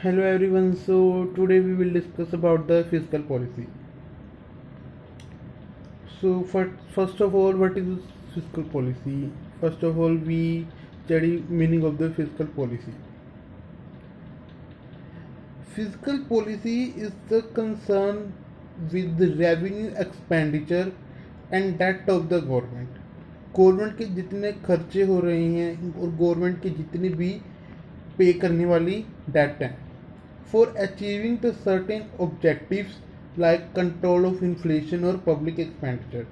Hello everyone. So today we will discuss about the fiscal policy. So first of all, what is fiscal policy? First of all, we study meaning of the fiscal policy. Fiscal policy is the concern with the revenue expenditure and debt of the government. Government के जितने खर्चे हो रहे हैं और government की जितनी भी पे करने वाली डेट हैं for achieving the certain objectives like control of inflation or public expenditure.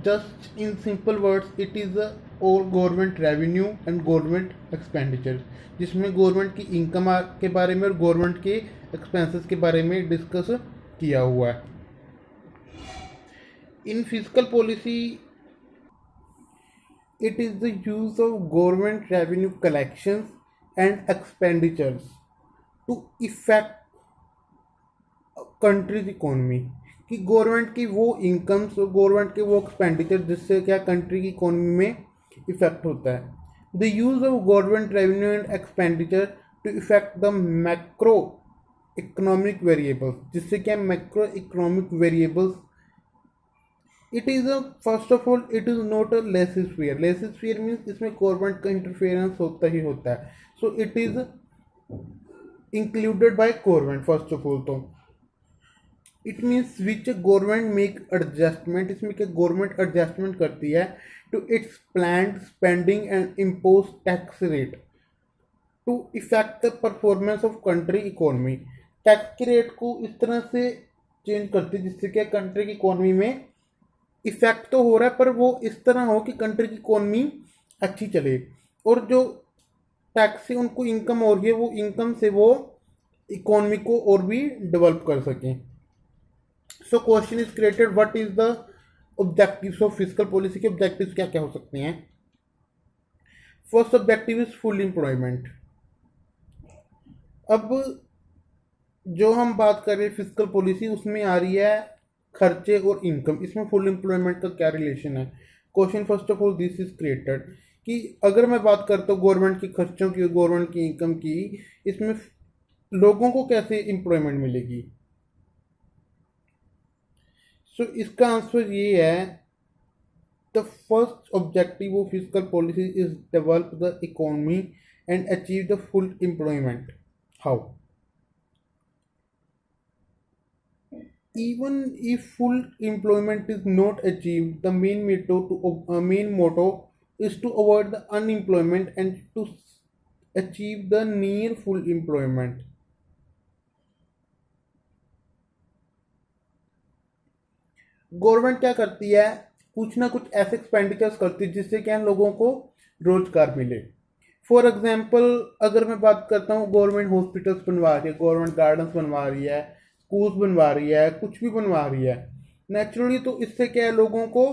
Just in simple words, it is a all government revenue and government expenditure, जिसमें गवर्नमेंट की इनकम के बारे में और गवर्नमेंट के एक्सपेंसेस के बारे में डिस्कस किया हुआ है. In fiscal policy, it is the use of government revenue collections and expenditures to effect countries economy कि गवर्नमेंट की वो इनकम्स और गवर्नमेंट के वो एक्सपेंडिचर जिससे क्या कंट्री की इकोनॉमी में इफेक्ट होता है. The use of government revenue and expenditure to effect the macro economic variables, जिससे क्या macro economic variables it is a first of all it is not a laissez faire. Laissez faire means इसमें government का interference होता ही होता है. So it is included by government. First of all तो it means which government make adjustment, इसमें क्या government adjustment करती है to its plan spending and impose tax rate to effect the performance of country economy. Tax के rate को इस तरह से चेंज करती है जिससे क्या कंट्री की इकोनॉमी में इफेक्ट तो हो रहा है पर वो इस तरह हो कि कंट्री की इकोनॉमी अच्छी चले और जो टैक्स से उनको इनकम हो रही है वो इनकम से वो इकोनॉमी को और भी डेवलप कर सकें. So question is created what is the objectives of fiscal policy के ऑब्जेक्टिव्स क्या क्या हो सकते हैं. First objective is full employment. अब जो हम बात कर रहे हैं फिस्कल पॉलिसी उसमें आ रही है खर्चे और इनकम. इसमें फुल एम्प्लॉयमेंट का क्या रिलेशन है. Question first of all this is created कि अगर मैं बात करता हूँ गवर्नमेंट की खर्चों की और गवर्नमेंट की इनकम की, इसमें लोगों को कैसे एम्प्लॉयमेंट मिलेगी. सो इसका आंसर ये है the first objective of fiscal policy is develop the economy and achieve the full employment. How. Even if full employment is not achieved, the main motto is to avoid the unemployment and to achieve the near full employment. Government क्या करती है, कुछ ना कुछ ऐसे expenditures करती है जिससे क्या लोगों को रोजगार मिले. फॉर एग्जाम्पल अगर मैं बात करता हूँ गवर्नमेंट हॉस्पिटल्स बनवा रही है, गवर्नमेंट गार्डन्स बनवा रही है, स्कूल्स बनवा रही है, कुछ भी बनवा रही है नेचुरली, तो इससे क्या है लोगों को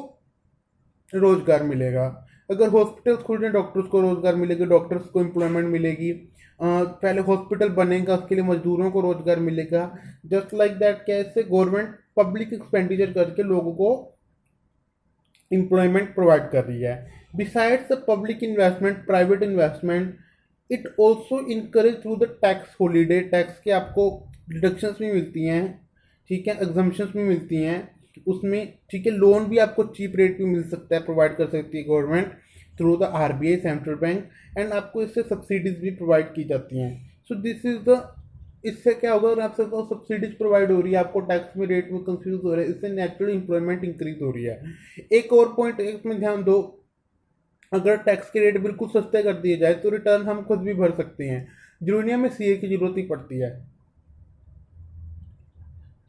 रोजगार मिलेगा. अगर हॉस्पिटल्स खुल रहे हैं डॉक्टर्स को रोजगार मिलेगा, डॉक्टर्स को एम्प्लॉयमेंट मिलेगी. पहले हॉस्पिटल बनेगा उसके लिए मजदूरों को रोजगार मिलेगा. जस्ट लाइक दैट क्या इससे गवर्नमेंट पब्लिक एक्सपेंडिचर करके लोगों को एम्प्लॉयमेंट प्रोवाइड कर रही है. Besides the public investment private investment it also encourage through the tax holiday. Tax के आपको डिडक्शंस भी मिलती हैं, ठीक है, एग्जम्पशंस भी मिलती हैं उसमें, ठीक है. लोन भी आपको चीप रेट पे मिल सकता है, प्रोवाइड कर सकती है government through the RBI central bank, and आपको इससे सब्सिडीज भी प्रोवाइड की जाती हैं. सो दिस इज द इससे क्या होगा अगर आपसे तो सब्सिडीज प्रोवाइड हो रही है, आपको टैक्स में रेट में कंफ्यूज हो रहा है, इससे नेचुरल एम्प्लॉयमेंट इंक्रीज हो रही है. एक और पॉइंट इसमें ध्यान दो, अगर टैक्स के रेट बिल्कुल सस्ते कर दिए जाए तो रिटर्न हम खुद भी भर सकते हैं, जरूरी हमें सीए की जरूरत ही पड़ती है.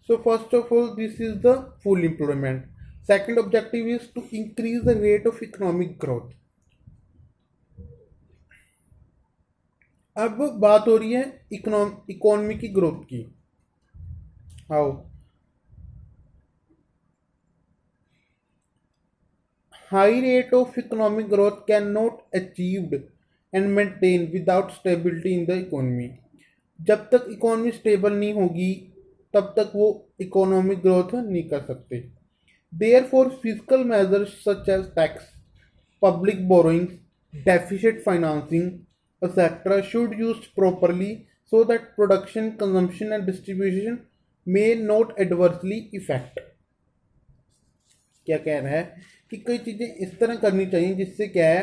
So first of all, this is the full employment. Second objective is to increase the rate of economic growth. अब बात हो रही है इकोनॉमी की ग्रोथ की. How. High rate of economic growth can not achieved and maintain without stability in the economy. जब तक economy stable नहीं होगी तब तक वो इकोनॉमिक ग्रोथ नहीं कर सकते. Therefore fiscal measures such as tax, public borrowings, deficit financing etc. should used properly so that production, consumption and distribution may not adversely affect. क्या कह रहा है कि कई चीज़ें इस तरह करनी चाहिए जिससे क्या है,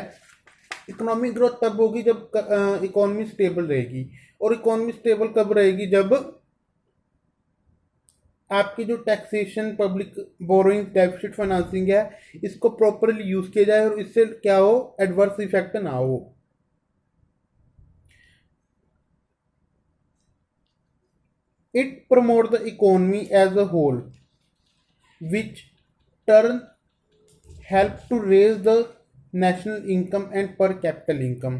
इकोनॉमिक ग्रोथ तब होगी जब इकोनॉमी स्टेबल रहेगी। और इकोनॉमी स्टेबल कब रहेगी? जब आपकी जो taxation, public borrowing, deficit financing है, इसको प्रॉपरली यूज किया जाए और इससे क्या हो, एडवर्स इफेक्ट ना हो। It promote the economy as a whole which turn help to raise the national income and per capita income.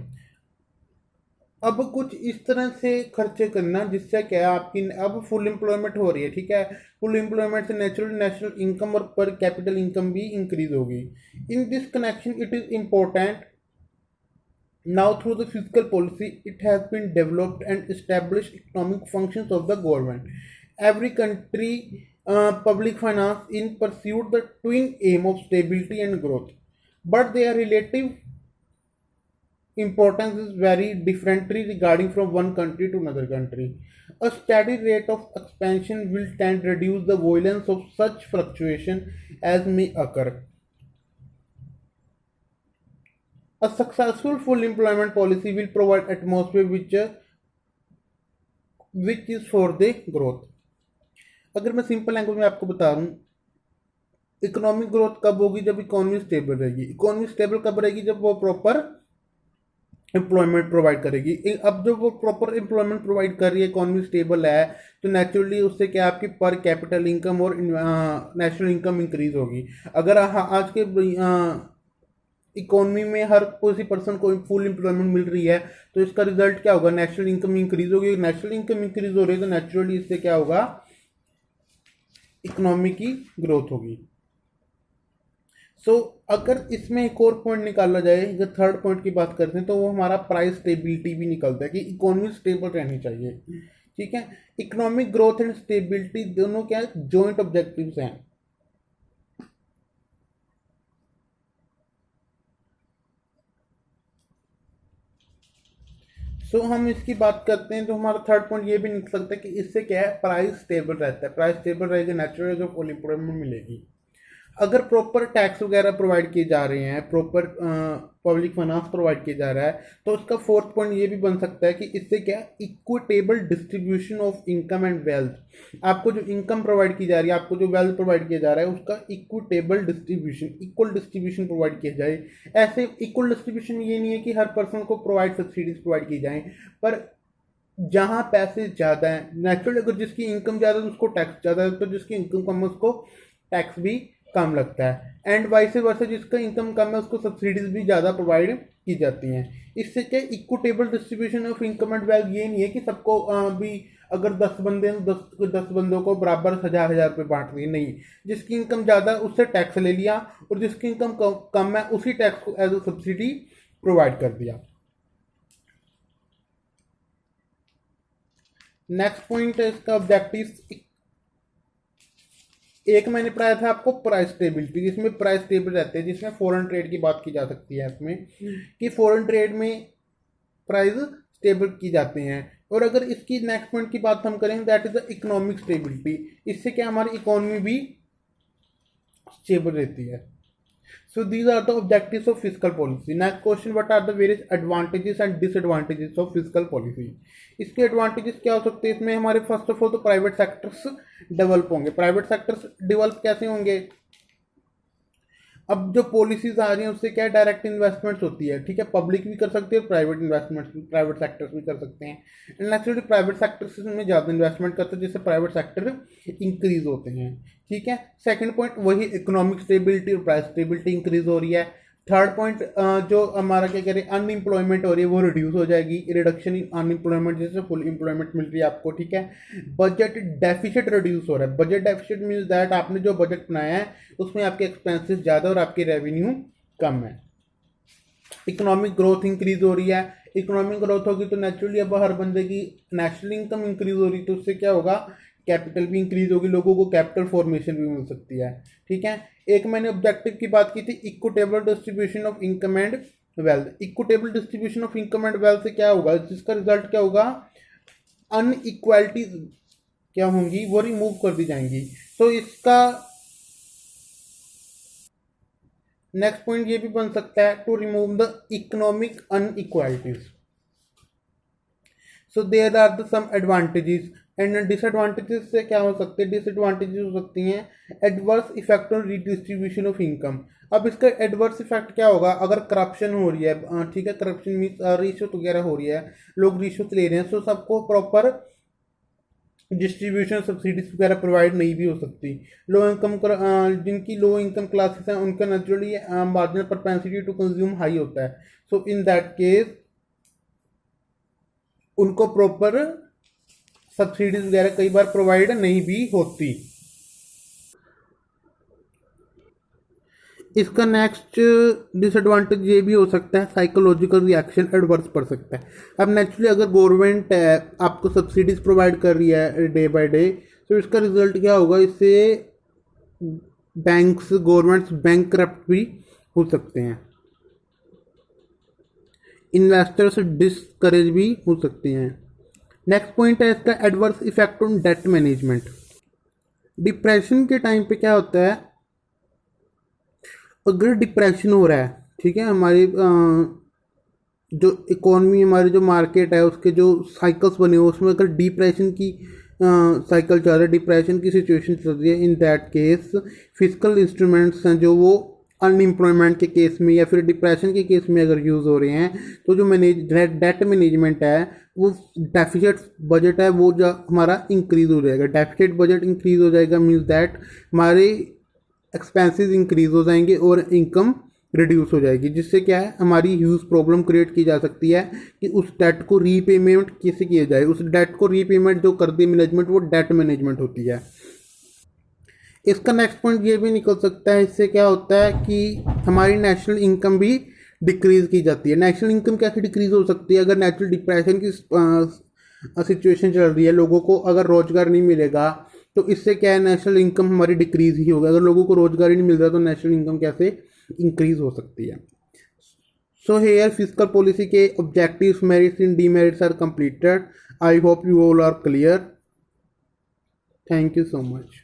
अब कुछ इस तरह से खर्चे करना जिससे क्या है, आपकी अब फुल एम्प्लॉयमेंट हो रही है, ठीक है, फुल एम्प्लॉयमेंट से नेशनल इनकम और पर कैपिटल इनकम भी इंक्रीज होगी। In this connection it is important now through the fiscal policy it has been developed and established economic functions of the government. Every country public finance in pursued the twin aim of stability and growth, but their relative importance is very differently regarding from one country to another country. A steady rate of expansion will tend to reduce the violence of such fluctuation as may occur. A successful full employment policy will provide atmosphere which is for the growth. अगर मैं simple language में आपको बता दूं, economic growth कब होगी? जब economy stable रहेगी। इकोनॉमी स्टेबल कब रहेगी? जब वो प्रॉपर एम्प्लॉयमेंट प्रोवाइड करेगी। अब जब वो प्रॉपर एम्प्लॉयमेंट प्रोवाइड कर रही है, इकोनॉमी स्टेबल है, तो नेचुरली उससे क्या आपकी पर कैपिटल इनकम और नेशनल इनकम इंक्रीज होगी। अगर आज के इकोनॉमी में हर किसी पर्सन को फुल एम्प्लॉयमेंट मिल रही है तो इसका रिजल्ट क्या होगा? नेशनल इनकम इंक्रीज होगी। नेशनल इनकम इंक्रीज हो रही है तो नेचुरली इससे क्या होगा? इकोनॉमी की ग्रोथ होगी। अगर इसमें एक और पॉइंट निकाला जाए, अगर थर्ड पॉइंट की बात करते हैं तो वो हमारा प्राइस स्टेबिलिटी भी निकलता है कि इकोनॉमी स्टेबल रहनी चाहिए। ठीक है, इकोनॉमिक ग्रोथ एंड स्टेबिलिटी दोनों क्या है? जॉइंट ऑब्जेक्टिव्स हैं। हम इसकी बात करते हैं तो हमारा थर्ड पॉइंट ये भी निकल सकता है कि इससे क्या है? प्राइस स्टेबल रहता है। प्राइस स्टेबल रहेगा, नेचुरल जो फुल एम्प्लॉयमेंट मिलेगी। अगर प्रॉपर टैक्स वगैरह प्रोवाइड किए जा रहे हैं, प्रॉपर पब्लिक फाइनेंस प्रोवाइड किया जा रहा है, तो उसका फोर्थ पॉइंट ये भी बन सकता है कि इससे क्या? Equitable distribution of income and wealth. आपको जो इनकम प्रोवाइड की जा रही है, आपको जो वेल्थ प्रोवाइड किया जा रहा है, उसका equitable distribution, equal distribution provide किया जाए। ऐसे इक्वल डिस्ट्रीब्यूशन ये नहीं है कि हर पर्सन को सब्सिडीज प्रोवाइड की जाए, पर जहाँ पैसे ज़्यादा हैं, नेचुरल अगर जिसकी इनकम ज़्यादा है तो उसको टैक्स ज़्यादा है, तो जिसकी इनकम कम है उसको टैक्स भी कम लगता है। एंड वाइस वर्सा, जिसका इनकम कम है उसको सब्सिडीज भी ज़्यादा प्रोवाइड की जाती हैं। इससे क्या? Equitable distribution of income and wealth ये नहीं है कि सबको भी अगर 10 बंदे हैं, 10 बंदों को बराबर 1000 रुपये बांट दिए, नहीं। जिसकी इनकम ज़्यादा उससे टैक्स ले लिया और जिसकी इनकम कम है उसी टैक्स को एज अ सब्सिडी प्रोवाइड कर दिया। नेक्स्ट पॉइंट है इसका ऑब्जेक्टिव। एक मैंने पढ़ाया था आपको प्राइस स्टेबिलिटी, जिसमें प्राइस स्टेबल रहते हैं, जिसमें फॉरेन ट्रेड की बात की जा सकती है इसमें कि फॉरेन ट्रेड में प्राइस स्टेबल की जाते हैं। और अगर इसकी नेक्स्ट पॉइंट की बात हम करें, that is the economic stability. इससे क्या हमारी इकोनॉमी भी स्टेबल रहती है। So these are the objectives of fiscal policy. Next question, what are the various advantages and disadvantages of fiscal policy? इसके एडवांटेजेस क्या हो सकते हैं? इसमें हमारे फर्स्ट ऑफ ऑल तो प्राइवेट सेक्टर्स डेवलप होंगे। प्राइवेट सेक्टर्स डेवलप कैसे होंगे? अब जो पॉलिसीज आ रही हैं उससे क्या डायरेक्ट इन्वेस्टमेंट्स होती है, ठीक है, पब्लिक भी कर सकती है, प्राइवेट इन्वेस्टमेंट्स, प्राइवेट सेक्टर्स भी कर सकते हैं। नेचुरली प्राइवेट सेक्टर्स में ज़्यादा इन्वेस्टमेंट करते हैं जिससे प्राइवेट सेक्टर इंक्रीज होते हैं। ठीक है, सेकंड पॉइंट वही इकोनॉमिक स्टेबिलिटी और प्राइस स्टेबिलिटी इंक्रीज हो रही है। थर्ड पॉइंट जो हमारा क्या कह रहे हैं, अनएम्प्लॉयमेंट हो रही है वो रिड्यूस हो जाएगी, रिडक्शन इन अनएम्प्लॉयमेंट जैसे फुल एम्प्लॉयमेंट मिल रही है आपको। ठीक है, बजट डेफिसिट रिड्यूस हो रहा है। बजट डेफिसिट मीन्स दैट आपने जो बजट बनाया है उसमें आपके एक्सपेंसेस ज़्यादा और आपके रेवेन्यू कम है। इकोनॉमिक ग्रोथ इंक्रीज हो रही है। इकोनॉमिक ग्रोथ होगी तो नेचुरली अब हर बंदे की नेशनल इनकम इंक्रीज हो रही है, तो उससे क्या होगा? कैपिटल भी इंक्रीज होगी, लोगों को कैपिटल फॉर्मेशन भी मिल सकती है। ठीक है, एक मैंने ऑब्जेक्टिव की बात की थी, equitable distribution of income and wealth. Equitable distribution of income and wealth से क्या होगा, जिसका रिजल्ट क्या होगा, अनइक्वालिटीज क्या होंगी वो रिमूव कर दी जाएंगी। तो इसका नेक्स्ट पॉइंट ये भी बन सकता है, to remove the economic inequalities. So there are the some advantages and disadvantages से क्या हो सकते हैं, डिसएडवांटेजेस हो सकती हैं adverse effect on redistribution of income. अब इसका एडवर्स इफेक्ट क्या होगा, अगर करप्शन हो रही है, ठीक है, करप्शन मीन्स रिश्वत वगैरह हो रही है, लोग रिश्वत ले रहे हैं, तो सबको प्रॉपर डिस्ट्रीब्यूशन सब्सिडीज वगैरह प्रोवाइड नहीं भी हो सकती। लो इनकम जिनकी लो इनकम क्लासेस हैं उनका naturally marginal propensity to consume high होता है। सो इन दैट केस उनको प्रॉपर सब्सिडीज वगैरह कई बार प्रोवाइड नहीं भी होती। इसका नेक्स्ट डिसएडवांटेज ये भी हो सकता है, साइकोलॉजिकल रिएक्शन एडवर्स पड़ सकता है। अब नेचुरली अगर गवर्नमेंट आपको सब्सिडीज प्रोवाइड कर रही है डे बाय डे, तो इसका रिजल्ट क्या होगा, इससे बैंक्स, गवर्नमेंट्स बैंक करप्ट भी हो सकते हैं, इन्वेस्टर्स डिस्करेज भी हो सकते हैं। नेक्स्ट पॉइंट है इसका adverse effect on debt management. Depression के टाइम पे क्या होता है, अगर डिप्रेशन हो रहा है, ठीक है, हमारी जो इकोनॉमी, हमारी जो मार्केट है, उसके जो साइकिल्स बने हुए उसमें अगर डिप्रेशन की साइकिल चल रहा है, डिप्रेशन की सिचुएशन चल रही है, इन दैट केस फिजिकल इंस्ट्रूमेंट्स हैं जो वो अनएम्प्लॉयमेंट के केस में या फिर डिप्रेशन के केस में अगर यूज़ हो रहे हैं, तो जो डेट मैनेजमेंट है, वो डेफिसिट बजट है, वो जो हमारा इंक्रीज हो जाएगा। डेफिसिट बजट इंक्रीज हो जाएगा मीन्स दैट हमारे एक्सपेंसेस इंक्रीज हो जाएंगे और इनकम रिड्यूस हो जाएगी, जिससे क्या है, हमारी ह्यूज प्रॉब्लम क्रिएट की जा सकती है कि उस डेट को रीपेमेंट कैसे किया जाए। उस डेट को रीपेमेंट जो कर दे मैनेजमेंट, वो डेट मैनेजमेंट होती है। इसका नेक्स्ट पॉइंट ये भी निकल सकता है, इससे क्या होता है कि हमारी नेशनल इनकम भी डिक्रीज की जाती है। नेशनल इनकम कैसे डिक्रीज हो सकती है, अगर नेचुरल डिप्रेशन की सिचुएशन चल रही है, लोगों को अगर रोजगार नहीं मिलेगा, तो इससे क्या है, नेशनल इनकम हमारी डिक्रीज ही होगी। अगर लोगों को रोजगार ही नहीं मिल रहा तो नेशनल इनकम कैसे इंक्रीज हो सकती है। सो हेयर फिजिकल पॉलिसी के objectives, merits and demerits are completed. I hope you all are clear. Thank you so much.